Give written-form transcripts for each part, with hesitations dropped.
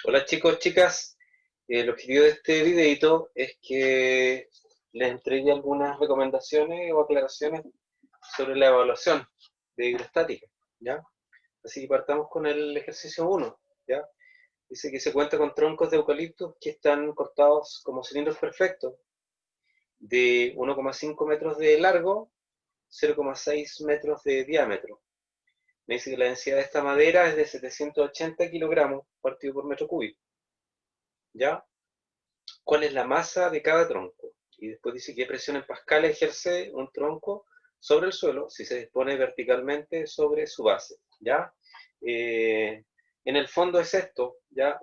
Hola chicos, chicas. El objetivo de este videito es que les entregue algunas recomendaciones o aclaraciones sobre la evaluación de hidrostática, ¿ya? Así que partamos con el ejercicio uno, ¿ya? Dice que se cuenta con troncos de eucaliptus que están cortados como cilindros perfectos de 1,5 metros de largo, 0,6 metros de diámetro. Me dice que la densidad de esta madera es de 780 kilogramos partido por metro cúbico, ¿ya? ¿Cuál es la masa de cada tronco? Y después dice qué presión en pascal ejerce un tronco sobre el suelo si se dispone verticalmente sobre su base, ¿ya? Eh, en el fondo es esto, ¿ya?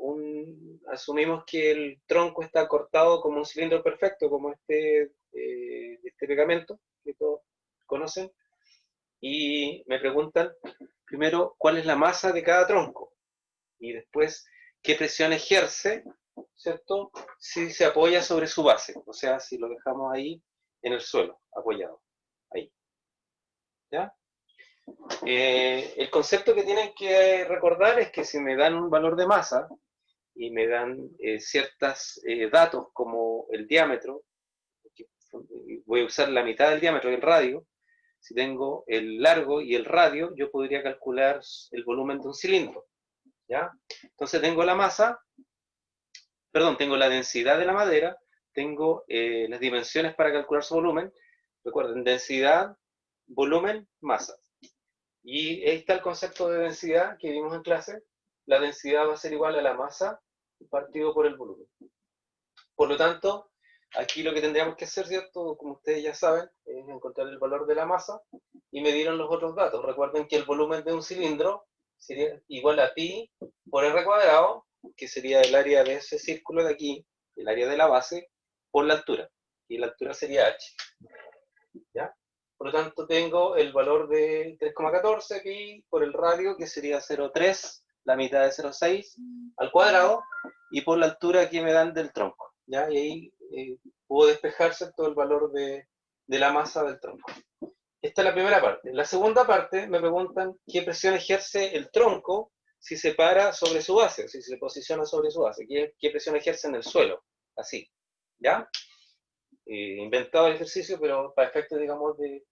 Asumimos que el tronco está cortado como un cilindro perfecto, como este pegamento que todos conocen, y me preguntan primero cuál es la masa de cada tronco, y después qué presión ejerce, ¿cierto? Si se apoya sobre su base, o sea, si lo dejamos ahí en el suelo, apoyado, ahí, ¿ya? El concepto que tienen que recordar es que si me dan un valor de masa y me dan ciertos datos como el diámetro, voy a usar la mitad del diámetro del radio, si tengo el largo y el radio, yo podría calcular el volumen de un cilindro, ¿ya? Entonces tengo la masa, perdón, tengo la densidad de la madera, tengo las dimensiones para calcular su volumen. Recuerden, densidad, volumen, masa. Y ahí está el concepto de densidad que vimos en clase. La densidad va a ser igual a la masa partido por el volumen. Por lo tanto, aquí lo que tendríamos que hacer, ¿cierto? Como ustedes ya saben, es encontrar el valor de la masa y me dieron los otros datos. Recuerden que el volumen de un cilindro sería igual a pi por r cuadrado, que sería el área de ese círculo de aquí, el área de la base, por la altura. Y la altura sería h, ¿ya? Por lo tanto, tengo el valor de 3,14 pi por el radio, que sería 0,3, la mitad de 0,6 al cuadrado, y por la altura que me dan del tronco, ¿ya? Y ahí puedo despejarse todo el valor de la masa del tronco. Esta es la primera parte. En la segunda parte me preguntan qué presión ejerce el tronco si se para sobre su base, si se posiciona sobre su base, qué presión ejerce en el suelo, así, ¿ya? Inventado el ejercicio, pero para efectos, digamos, de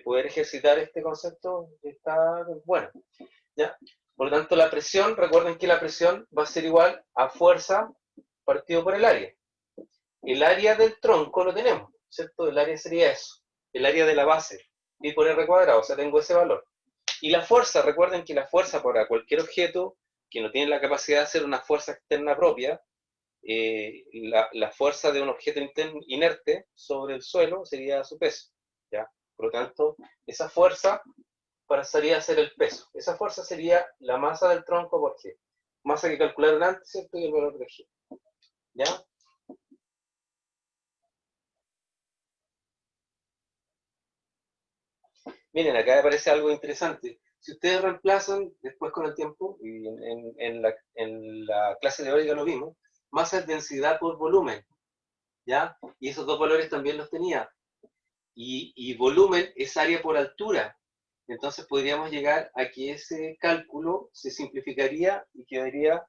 poder ejercitar este concepto está bueno, ¿ya? Por lo tanto, la presión, recuerden que la presión va a ser igual a fuerza partido por el área. El área del tronco lo tenemos, ¿cierto? El área sería eso, el área de la base, pi por r cuadrado, o sea, tengo ese valor. Y la fuerza, recuerden que la fuerza para cualquier objeto que no tiene la capacidad de hacer una fuerza externa propia, la fuerza de un objeto inerte sobre el suelo sería su peso, ¿ya? Por lo tanto, esa fuerza pasaría a ser el peso. Esa fuerza sería la masa del tronco por G. Masa que calcularon antes, ¿cierto? Y el valor de G, ¿ya? Miren, acá aparece algo interesante. Si ustedes reemplazan después con el tiempo, y en la clase teórica lo vimos, masa es densidad por volumen, ¿ya? Y esos dos valores también los tenía. Y volumen es área por altura. Entonces podríamos llegar a que ese cálculo se simplificaría y quedaría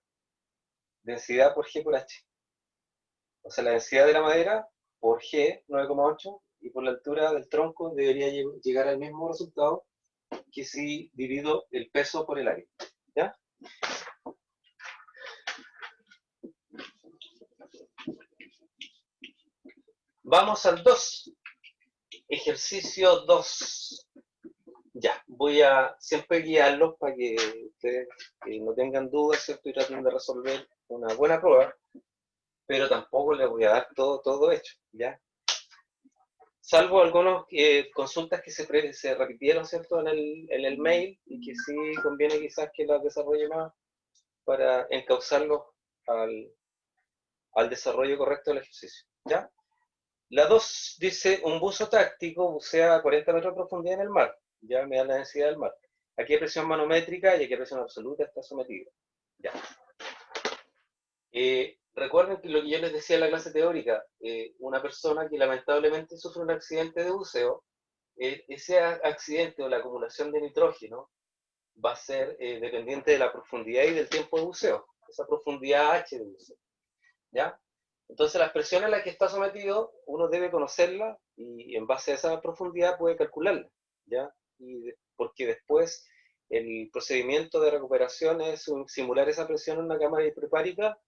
densidad por G por H. O sea, la densidad de la madera por G, 9,8, y por la altura del tronco debería llegar al mismo resultado que si divido el peso por el área, ¿ya? Vamos al 2. Ejercicio 2. Ya, voy a siempre guiarlos para que ustedes no tengan dudas, ¿cierto? Y traten de resolver una buena prueba, pero tampoco les voy a dar todo hecho, ¿ya? Salvo algunas consultas que se repitieron, ¿cierto? En el mail y que sí conviene quizás que las desarrolle más para encauzarlos al desarrollo correcto del ejercicio, ¿ya? La 2 dice, un buzo táctico bucea a 40 metros de profundidad en el mar, ya me da la densidad del mar. Aquí hay presión manométrica y aquí hay presión absoluta, está sometido. Ya. Recuerden que lo que yo les decía en la clase teórica, una persona que lamentablemente sufre un accidente de buceo, ese accidente o la acumulación de nitrógeno va a ser dependiente de la profundidad y del tiempo de buceo, esa profundidad H de buceo, ¿ya? Entonces las presiones a las que está sometido, uno debe conocerlas y en base a esa profundidad puede calcularla, ¿ya? Porque después el procedimiento de recuperación es simular esa presión en una cámara hiperbárica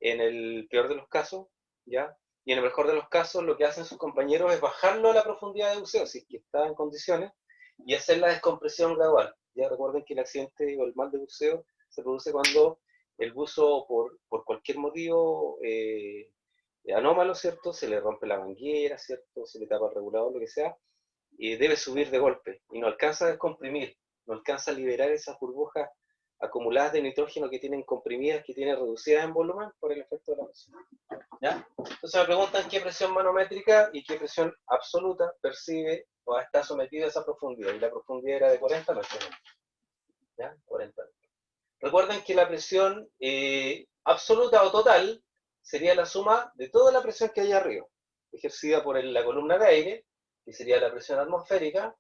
en el peor de los casos, ¿ya? Y en el mejor de los casos lo que hacen sus compañeros es bajarlo a la profundidad de buceo, si es que está en condiciones, y hacer la descompresión gradual. Ya recuerden que el accidente o el mal de buceo se produce cuando el buzo, por cualquier motivo anómalo, ¿cierto? Se le rompe la manguera, ¿cierto? Se le tapa el regulador, lo que sea, y debe subir de golpe, y no alcanza a descomprimir, no alcanza a liberar esas burbujas acumuladas de nitrógeno que tienen comprimidas, que tienen reducidas en volumen por el efecto de la presión. ¿Ya? Entonces me preguntan qué presión manométrica y qué presión absoluta percibe o está sometido a esa profundidad, y la profundidad era de 40 metros. ¿Ya? 40 metros. Recuerden que la presión absoluta o total sería la suma de toda la presión que hay arriba, ejercida por la columna de aire, que sería la presión atmosférica,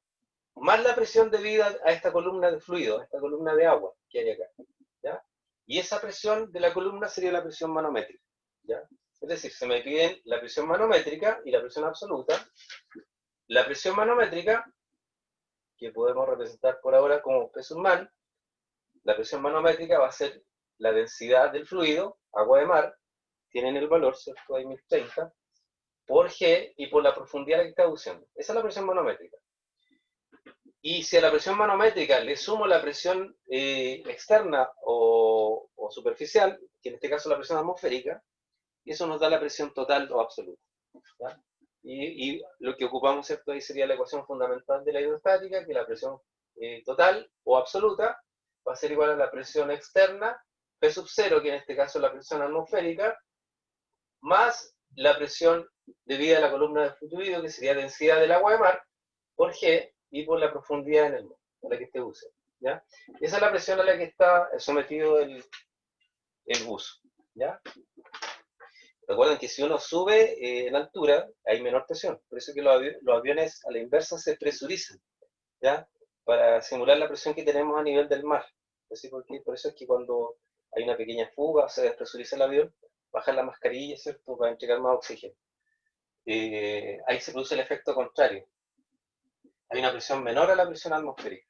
más la presión debida a esta columna de fluido, a esta columna de agua que hay acá, ¿ya? Y esa presión de la columna sería la presión manométrica, ¿ya? Es decir, se me piden la presión manométrica y la presión absoluta. La presión manométrica, que podemos representar por ahora como P sub man, la presión manométrica va a ser la densidad del fluido, agua de mar, tienen el valor, ¿cierto? Hay 1030, por G y por la profundidad a la que está buceando. Esa es la presión manométrica. Y si a la presión manométrica le sumo la presión externa o superficial, que en este caso es la presión atmosférica, eso nos da la presión total o absoluta, ¿ya? Y lo que ocupamos, ¿cierto? Ahí sería la ecuación fundamental de la hidrostática, que la presión total o absoluta va a ser igual a la presión externa, P sub 0, que en este caso es la presión atmosférica, más la presión debida a la columna de fluido, que sería densidad del agua de mar, por G, y por la profundidad en el mar, a la que esté buzo, ¿ya? Esa es la presión a la que está sometido el buzo, ¿ya? Recuerden que si uno sube en altura, hay menor presión. Por eso que los aviones a la inversa se presurizan, ¿ya? Para simular la presión que tenemos a nivel del mar. Por eso es que cuando hay una pequeña fuga, se despresuriza el avión, bajan la mascarilla, ¿cierto? Para entregar más oxígeno. Ahí se produce el efecto contrario. Hay una presión menor a la presión atmosférica.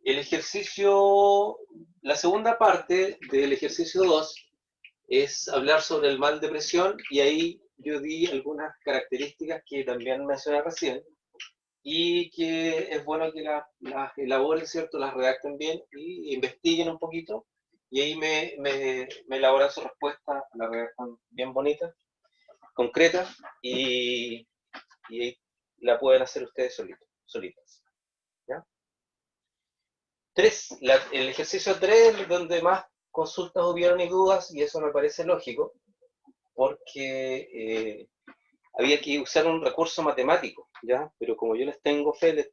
El ejercicio, la segunda parte del ejercicio 2 es hablar sobre el mal de presión, y ahí yo di algunas características que también mencioné recién y que es bueno que las elaboren, ¿cierto? Las redacten bien y investiguen un poquito, y ahí me elaboran su respuesta, la redactan bien bonita, concreta, y ahí la pueden hacer ustedes solitas. ¿Ya? El ejercicio 3 es donde más consultas hubieron y dudas, y eso me parece lógico, porque había que usar un recurso matemático, ¿ya? Pero como yo les tengo fe,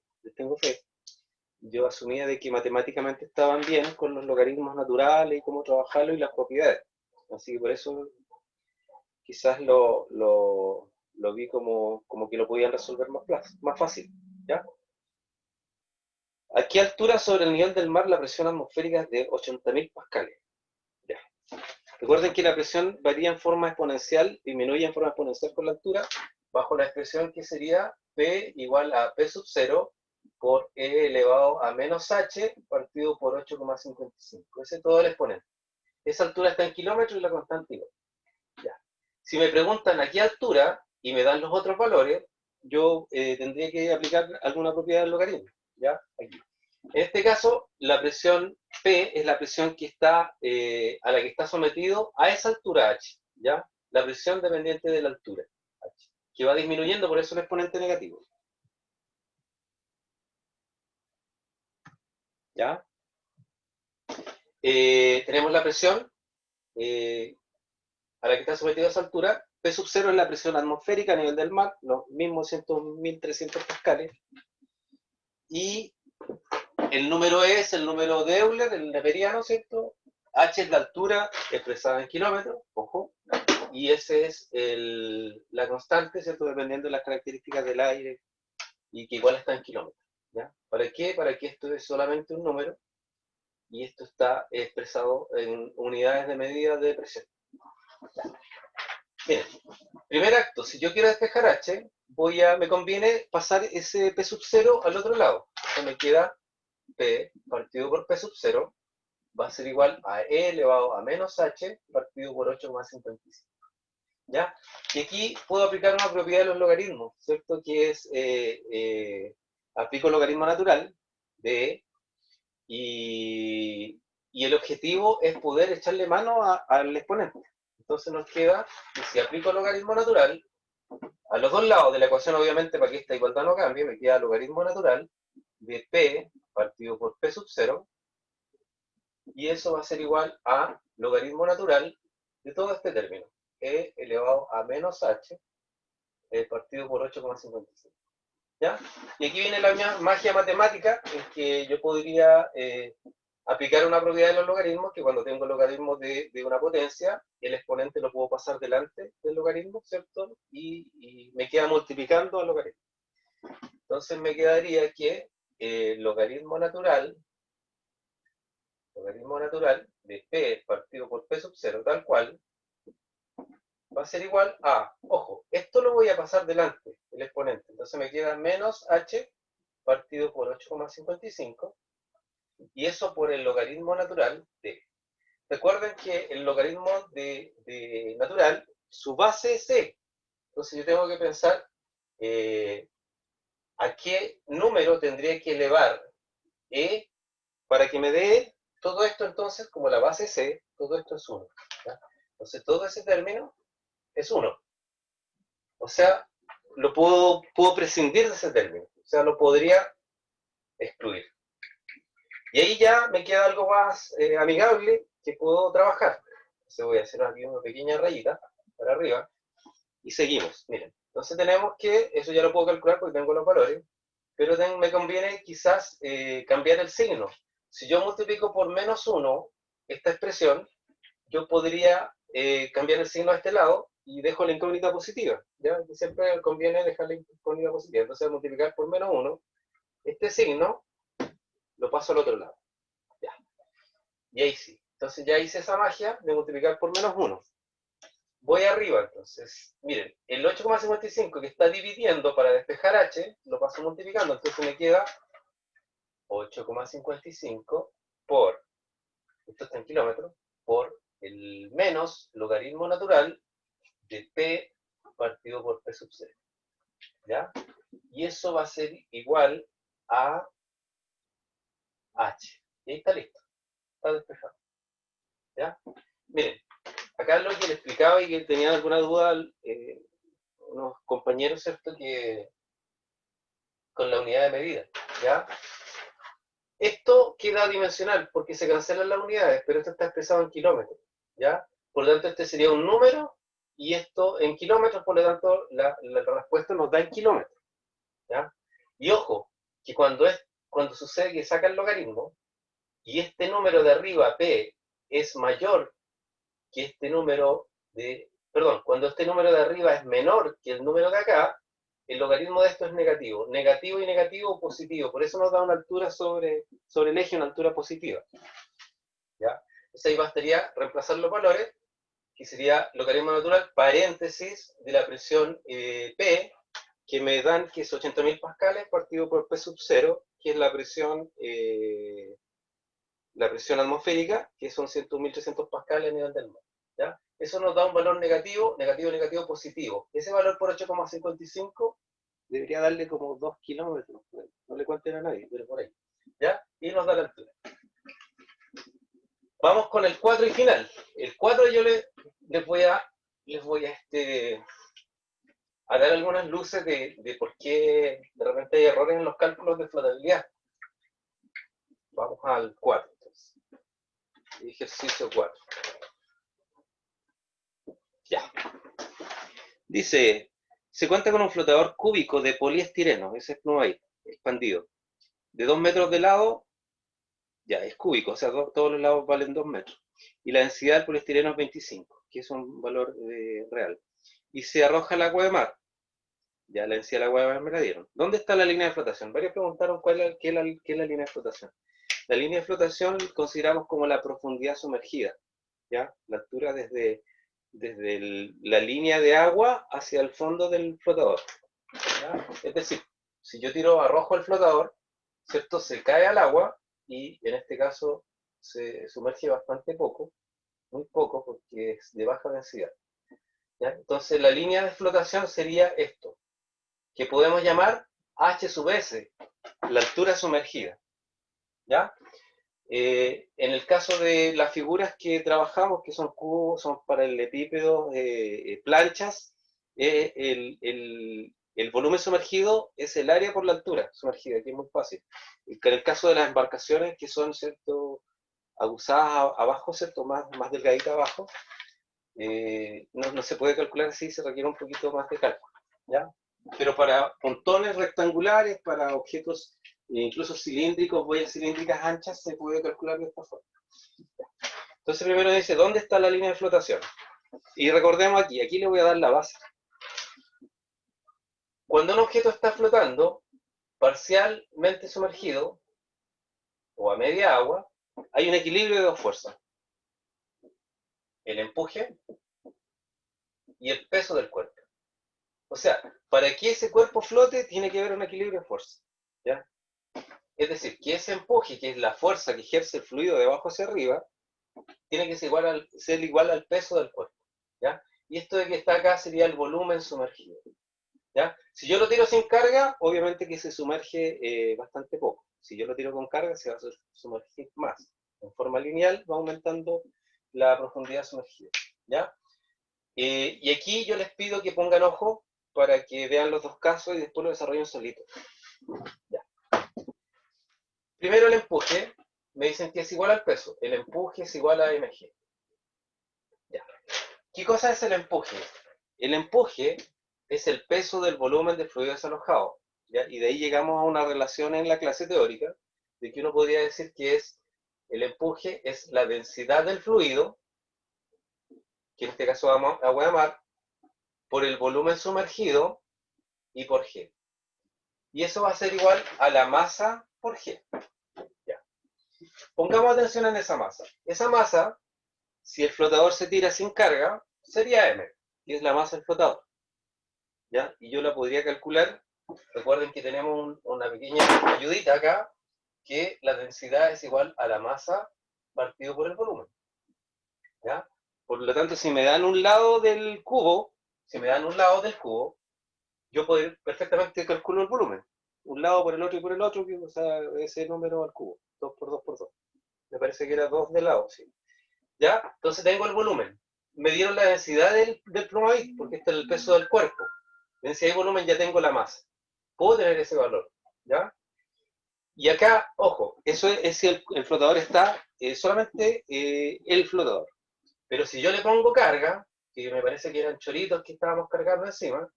yo asumía de que matemáticamente estaban bien con los logaritmos naturales y cómo trabajarlo y las propiedades. Así que por eso quizás lo vi como que lo podían resolver más fácil, ¿ya? ¿A qué altura sobre el nivel del mar la presión atmosférica es de 80.000 pascales? Ya. Recuerden que la presión varía en forma exponencial, disminuye en forma exponencial con la altura, bajo la expresión que sería P igual a P sub 0 por E elevado a menos H partido por 8,55. Ese es todo el exponente. Esa altura está en kilómetros y la constante igual. Ya. Si me preguntan a qué altura y me dan los otros valores, yo tendría que aplicar alguna propiedad del logaritmo. ¿Ya? Aquí. En este caso, la presión P es la presión que está, a la que está sometido a esa altura H, ¿ya? La presión dependiente de la altura H, que va disminuyendo, por eso el exponente negativo. ¿Ya? Tenemos la presión a la que está sometido a esa altura. P sub 0 es la presión atmosférica a nivel del mar, los mismos 100.300 pascales. Y el número E es el número de Euler, el neperiano, ¿cierto? H es la altura expresada en kilómetros, ojo, y ese es la constante, ¿cierto? Dependiendo de las características del aire, y que igual está en kilómetros, ¿Ya? ¿Para qué? Para que esto es solamente un número y esto está expresado en unidades de medida de presión. Miren, primer acto, si yo quiero despejar H, me conviene pasar ese P sub 0 al otro lado. Entonces me queda P partido por P sub 0 va a ser igual a E elevado a menos H partido por 8,55. ¿Ya? Y aquí puedo aplicar una propiedad de los logaritmos, ¿cierto? Que es, aplico el logaritmo natural de E y el objetivo es poder echarle mano al exponente. Entonces nos queda que si aplico el logaritmo natural, a los dos lados de la ecuación, obviamente, para que esta igualdad no cambie, me queda logaritmo natural de P partido por P sub 0, y eso va a ser igual a logaritmo natural de todo este término, E elevado a menos H partido por 8,55. ¿Ya? Y aquí viene la magia matemática, en que yo podría aplicar una propiedad de los logaritmos, que cuando tengo logaritmos de una potencia, el exponente lo puedo pasar delante del logaritmo, ¿cierto? Y me queda multiplicando al logaritmo. Entonces me quedaría que logaritmo natural de P partido por P sub 0, tal cual, va a ser igual a, ojo, esto lo voy a pasar delante, el exponente. Entonces me queda menos H partido por 8,55, y eso por el logaritmo natural de. Recuerden que el logaritmo de natural, su base es E. Entonces yo tengo que pensar a qué número tendría que elevar E para que me dé todo esto. Entonces, como la base es E, todo esto es 1. ¿Ya? Entonces todo ese término es 1. O sea, puedo prescindir de ese término. O sea, lo podría excluir. Y ahí ya me queda algo más amigable que puedo trabajar. Entonces voy a hacer aquí una pequeña rayita para arriba y seguimos. Miren, entonces tenemos que, eso ya lo puedo calcular porque tengo los valores, pero me conviene quizás cambiar el signo. Si yo multiplico por menos 1 esta expresión, yo podría cambiar el signo a este lado y dejo la incógnita positiva. ¿Ya? Siempre conviene dejar la incógnita positiva. Entonces, multiplicar por menos 1, este signo lo paso al otro lado. Ya. Y ahí sí. Entonces ya hice esa magia de multiplicar por menos 1. Voy arriba, entonces, miren, el 8,55 que está dividiendo para despejar H, lo paso multiplicando, entonces me queda 8,55 por, esto está en kilómetros, por el menos logaritmo natural de P partido por P sub 0. ¿Ya? Y eso va a ser igual a H. Y ahí está listo, está despejado. ¿Ya? Miren, acá lo que le explicaba y que tenían alguna duda unos compañeros, ¿cierto? Que con la unidad de medida, ¿ya? Esto queda dimensional porque se cancelan las unidades, pero esto está expresado en kilómetros, ¿ya? Por lo tanto, este sería un número y esto en kilómetros, por lo tanto, la respuesta nos da en kilómetros, ¿ya? Y ojo, que cuando sucede que saca el logaritmo y este número de arriba, P, es mayor que este número cuando este número de arriba es menor que el número de acá, el logaritmo de esto es negativo. Negativo y negativo, positivo. Por eso nos da una altura sobre el eje, una altura positiva. ¿Ya? Entonces ahí bastaría reemplazar los valores, que sería logaritmo natural, paréntesis de la presión P, que me dan que es 80.000 pascales partido por P sub 0, que es la presión atmosférica, que son 101.300 pascales a nivel del mar. ¿Ya? Eso nos da un valor negativo, negativo, negativo, positivo. Ese valor por 8,55 debería darle como 2 kilómetros. No le cuenten a nadie, pero por ahí. ¿Ya? Y nos da la altura. Vamos con el 4 y final. El 4 yo les voy a dar algunas luces de por qué de repente hay errores en los cálculos de flotabilidad. Vamos al 4. Entonces. Ejercicio 4. Ya. Dice, se cuenta con un flotador cúbico de poliestireno, ese no hay, expandido, de 2 metros de lado, ya es cúbico, o sea, todos los lados valen 2 metros. Y la densidad del poliestireno es 25, que es un valor real. Y se arroja al agua de mar. Ya la densidad del agua me la dieron. ¿Dónde está la línea de flotación? Varios preguntaron qué es la línea de flotación. La línea de flotación consideramos como la profundidad sumergida, ¿ya? La altura desde la línea de agua hacia el fondo del flotador, ¿ya? Es decir, si yo arrojo el flotador, ¿cierto? Se cae al agua y en este caso se sumerge bastante poco, muy poco, porque es de baja densidad, ¿ya? Entonces la línea de flotación sería esto, que podemos llamar H sub S, la altura sumergida, ¿ya? En el caso de las figuras que trabajamos, que son cubos, son paralelepípedos, planchas, el volumen sumergido es el área por la altura sumergida, que es muy fácil. En el caso de las embarcaciones, que son, ¿cierto?, abusadas abajo, ¿cierto?, más delgadita abajo, no se puede calcular así, se requiere un poquito más de cálculo, ¿ya? Pero para pontones rectangulares, para objetos incluso cilíndricos, boyas cilíndricas anchas, se puede calcular de esta forma. Entonces primero dice, ¿dónde está la línea de flotación? Y recordemos aquí le voy a dar la base. Cuando un objeto está flotando, parcialmente sumergido, o a media agua, hay un equilibrio de dos fuerzas. El empuje y el peso del cuerpo. O sea, para que ese cuerpo flote, tiene que haber un equilibrio de fuerza, ¿ya? Es decir, que ese empuje, que es la fuerza que ejerce el fluido de abajo hacia arriba, tiene que ser igual al peso del cuerpo, ¿ya? Y esto de que está acá sería el volumen sumergido, ¿ya? Si yo lo tiro sin carga, obviamente que se sumerge bastante poco. Si yo lo tiro con carga, se va a sumergir más. En forma lineal va aumentando la profundidad sumergida, ¿ya? Y aquí yo les pido que pongan ojo para que vean los dos casos y después lo desarrollen solitos. Ya. Primero el empuje, me dicen que es igual al peso. El empuje es igual a mg. Ya. ¿Qué cosa es el empuje? El empuje es el peso del volumen del fluido desalojado, ¿ya? Y de ahí llegamos a una relación en la clase teórica de que uno podría decir que el empuje es la densidad del fluido, que en este caso agua de mar, por el volumen sumergido y por G. Y eso va a ser igual a la masa por G. Ya. Pongamos atención en esa masa. Esa masa, si el flotador se tira sin carga, sería M, que es la masa del flotador, ¿ya? Y yo la podría calcular. Recuerden que tenemos una pequeña ayudita acá, que la densidad es igual a la masa partido por el volumen, ¿ya? Por lo tanto, si me dan un lado del cubo, yo puedo perfectamente calcular el volumen. Un lado por el otro y por el otro, o sea, ese número al cubo. 2 por 2 por 2. Me parece que era 2 de lado, sí. ¿Ya? Entonces tengo el volumen. Me dieron la densidad del plumavit, porque este es el peso del cuerpo. Densidad y volumen, ya tengo la masa. Puedo tener ese valor, ¿ya? Y acá, ojo, eso es si el flotador está solamente el flotador. Pero si yo le pongo carga, que me parece que eran choritos que estábamos cargando encima,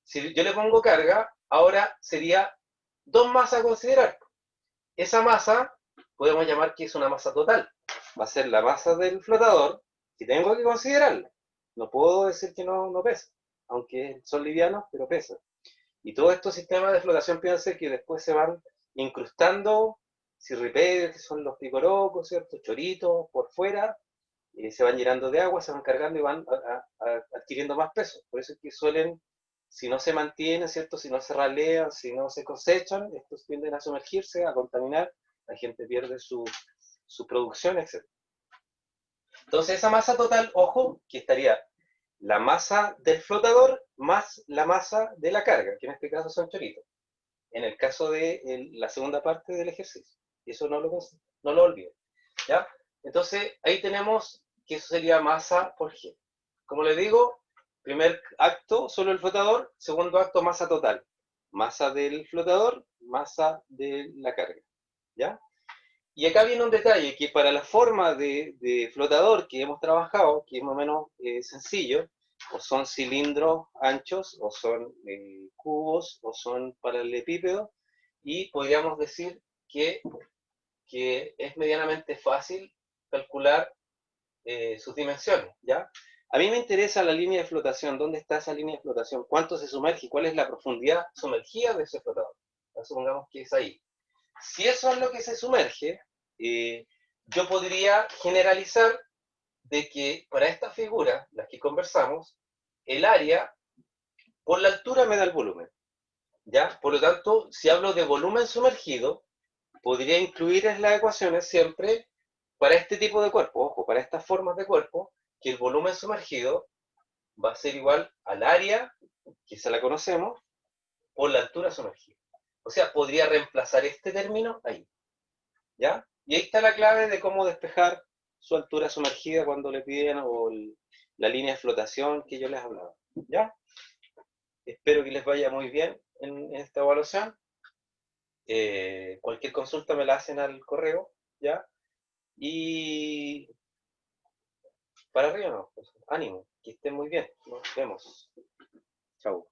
si yo le pongo carga, ahora sería dos masas a considerar. Esa masa podemos llamar que es una masa total. Va a ser la masa del flotador, que tengo que considerarla. No puedo decir que no pesa, aunque son livianos, pero pesan. Y todos estos sistemas de flotación, fíjense que después se van incrustando cirripedes, que son los picorocos, ¿cierto? Choritos por fuera, se van llenando de agua, se van cargando y van adquiriendo más peso. Por eso es que suelen, si no se mantienen, ¿cierto? Si no se ralean, si no se cosechan, estos tienden a sumergirse, a contaminar, la gente pierde su producción, etc. Entonces esa masa total, ojo, que estaría la masa del flotador más la masa de la carga, que en este caso son choritos, en el caso de la segunda parte del ejercicio. Eso no lo olviden, ¿ya? Entonces ahí tenemos que eso sería masa por G. Como les digo, primer acto solo el flotador, segundo acto masa total. Masa del flotador, masa de la carga, ¿ya? Y acá viene un detalle, que para la forma de flotador que hemos trabajado, que es más o menos sencillo, o son cilindros anchos, o son cubos, o son paralelepípedos, y podríamos decir que es medianamente fácil calcular sus dimensiones, ¿ya? A mí me interesa la línea de flotación. ¿Dónde está esa línea de flotación? ¿Cuánto se sumerge? ¿Cuál es la profundidad sumergida de ese flotador? Supongamos que es ahí. Si eso es lo que se sumerge, yo podría generalizar de que para esta figura, las que conversamos, el área por la altura me da el volumen. ¿Ya? Por lo tanto, si hablo de volumen sumergido, podría incluir en las ecuaciones siempre para este tipo de cuerpo, ojo, para estas formas de cuerpo, que el volumen sumergido va a ser igual al área, que se la conocemos, por la altura sumergida. O sea, podría reemplazar este término ahí. ¿Ya? Y ahí está la clave de cómo despejar su altura sumergida cuando le piden o la línea de flotación que yo les hablaba. ¿Ya? Espero que les vaya muy bien en esta evaluación. Cualquier consulta me la hacen al correo, ¿ya? Y para arriba, no, pues, ánimo, que estén muy bien. Nos vemos. Chau.